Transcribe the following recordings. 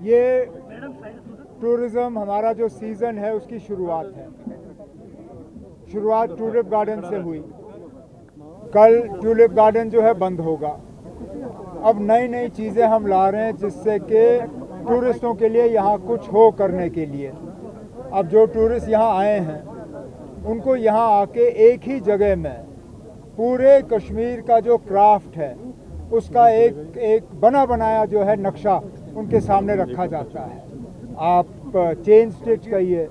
ये टूरिज्म हमारा जो सीज़न है उसकी शुरुआत है। शुरुआत ट्यूलिप गार्डन से हुई। कल ट्यूलिप गार्डन जो है बंद होगा। अब नई नई चीज़ें हम ला रहे हैं जिससे कि टूरिस्टों के लिए यहाँ कुछ हो करने के लिए। अब जो टूरिस्ट यहाँ आए हैं उनको यहाँ आके एक ही जगह में पूरे कश्मीर का जो क्राफ्ट है उसका एक बना बनाया जो है नक्शा उनके सामने रखा जाता है। आप चेन स्टिच कहिए,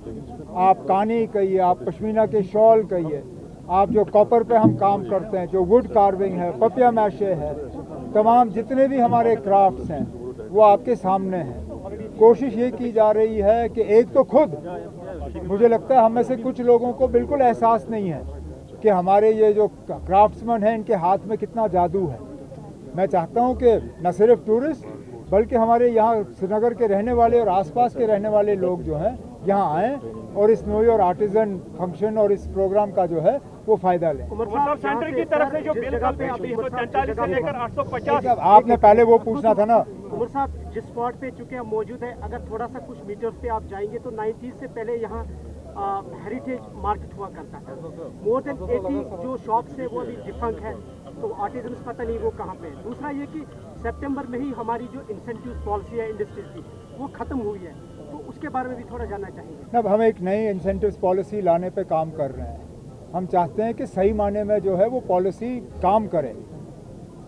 आप कानी कहिए, आप पश्मीना के शॉल कहिए, आप जो कॉपर पे हम काम करते हैं, जो वुड कार्विंग है, पपिया मैशे है, तमाम जितने भी हमारे क्राफ्ट्स हैं वो आपके सामने हैं। कोशिश ये की जा रही है कि एक तो खुद मुझे लगता है हम में से कुछ लोगों को बिल्कुल एहसास नहीं है कि हमारे ये जो क्राफ्ट्समैन हैं इनके हाथ में कितना जादू है। मैं चाहता हूं कि न सिर्फ टूरिस्ट बल्कि हमारे यहाँ श्रीनगर के रहने वाले और आसपास के रहने वाले लोग जो हैं यहाँ आएँ और इस नो योर आर्टिजन फंक्शन और इस प्रोग्राम का जो है वो फायदा लें। उमर साहब, सेंटर की तरफ से जो बिल कल पेश 343 से लेकर 850 आपने पहले वो पूछना था ना। उमर साहब, जिस स्पॉट पे चूंकि हम मौजूद है, अगर थोड़ा सा कुछ मीटर्स पे आप जाएंगे तो 90 से पहले यहाँ हेरिटेज मार्केट हुआ करता था। मोर देन 80 जो शॉप्स है वो अभी डिफंक है, तो आर्टिजन्स पता नहीं वो कहाँ पे है। दूसरा ये कि सितंबर में ही हमारी जो इंसेंटिव पॉलिसी है इंडस्ट्रीज की वो खत्म हुई है, तो उसके बारे में भी थोड़ा जानना चाहेंगे। अब हम एक नई इंसेंटिव पॉलिसी लाने पे काम कर रहे हैं। हम चाहते हैं कि सही मायने में जो है वो पॉलिसी काम करे,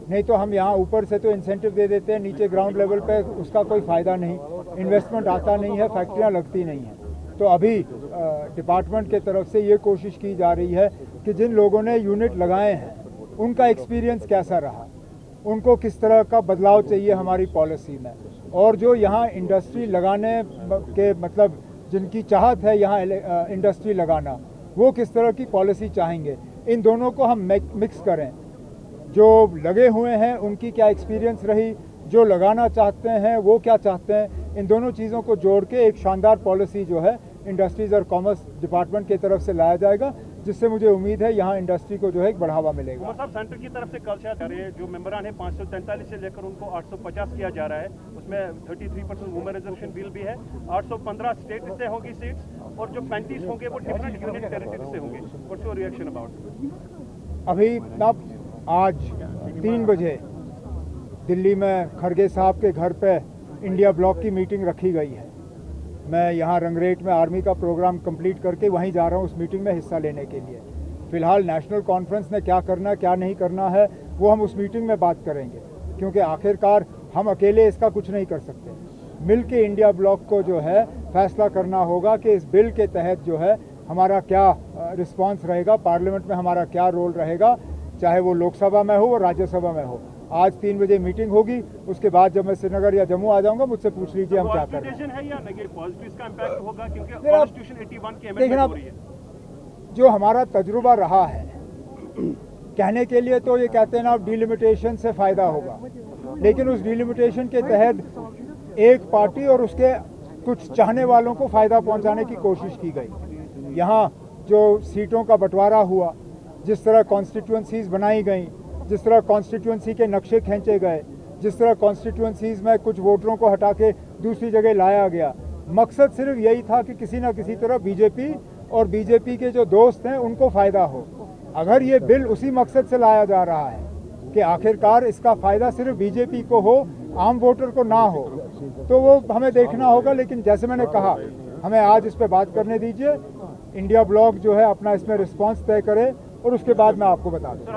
नहीं तो हम यहाँ ऊपर से तो इंसेंटिव दे देते हैं, नीचे ग्राउंड लेवल पे उसका कोई फ़ायदा नहीं, इन्वेस्टमेंट आता नहीं है, फैक्ट्रियाँ लगती नहीं हैं। तो अभी डिपार्टमेंट के तरफ से ये कोशिश की जा रही है कि जिन लोगों ने यूनिट लगाए हैं उनका एक्सपीरियंस कैसा रहा, उनको किस तरह का बदलाव चाहिए हमारी पॉलिसी में, और जो यहाँ इंडस्ट्री लगाने के मतलब जिनकी चाहत है यहाँ इंडस्ट्री लगाना वो किस तरह की पॉलिसी चाहेंगे, इन दोनों को हम मिक्स करें। जो लगे हुए हैं उनकी क्या एक्सपीरियंस रही, जो लगाना चाहते हैं वो क्या चाहते हैं, इन दोनों चीज़ों को जोड़ के एक शानदार पॉलिसी जो है इंडस्ट्रीज़ और कॉमर्स डिपार्टमेंट की तरफ से लाया जाएगा, जिससे मुझे उम्मीद है यहाँ इंडस्ट्री को जो है एक बढ़ावा मिलेगा। उमर साहब, सेंटर की तरफ से कल से जो मेंबरान है 543 से लेकर उनको 850 किया जा रहा है, उसमें 33% वुमेन रिजर्वेशन बिल भी है। 815 स्टेट से होगी सीट्स और जो 35 होंगे वो डिफरेंट यूनिट टेरिटरी से होंगे। What's your reaction about? अभी अब आज 3 बजे दिल्ली में खड़गे साहब के घर पे इंडिया ब्लॉक की मीटिंग रखी गई है। मैं यहाँ रंगरेट में आर्मी का प्रोग्राम कंप्लीट करके वहीं जा रहा हूँ उस मीटिंग में हिस्सा लेने के लिए। फ़िलहाल नेशनल कॉन्फ्रेंस ने क्या करना क्या नहीं करना है वो हम उस मीटिंग में बात करेंगे, क्योंकि आखिरकार हम अकेले इसका कुछ नहीं कर सकते। मिल के इंडिया ब्लॉक को जो है फैसला करना होगा कि इस बिल के तहत जो है हमारा क्या रिस्पॉन्स रहेगा, पार्लियामेंट में हमारा क्या रोल रहेगा, चाहे वो लोकसभा में हो और राज्यसभा में हो। आज 3 बजे मीटिंग होगी, उसके बाद जब मैं श्रीनगर या जम्मू आ जाऊंगा मुझसे पूछ लीजिए हम क्या कर रहे हैं। देखना, जो हमारा तजुर्बा रहा है, कहने के लिए तो ये कहते हैं ना डिलिमिटेशन से फ़ायदा होगा, लेकिन उस डिलिमिटेशन के तहत एक पार्टी और उसके कुछ चाहने वालों को फ़ायदा पहुंचाने की कोशिश की गई। यहाँ जो सीटों का बंटवारा हुआ, जिस तरह कॉन्स्टिट्यूंसीज़ बनाई गई, जिस तरह कॉन्स्टिट्यूंसी के नक्शे खींचे गए, जिस तरह कॉन्स्टिट्यूंसीज़ में कुछ वोटरों को हटा के दूसरी जगह लाया गया, मकसद सिर्फ यही था कि किसी न किसी तरह बीजेपी और बीजेपी के जो दोस्त हैं उनको फ़ायदा हो। अगर ये बिल उसी मकसद से लाया जा रहा है कि आखिरकार इसका फ़ायदा सिर्फ बीजेपी को हो, आम वोटर को ना हो, तो वो हमें देखना होगा। लेकिन जैसे मैंने कहा, हमें आज इस पर बात करने दीजिए। इंडिया ब्लॉक जो है अपना इसमें रिस्पॉन्स तय करे और उसके बाद मैं आपको बता दूँ।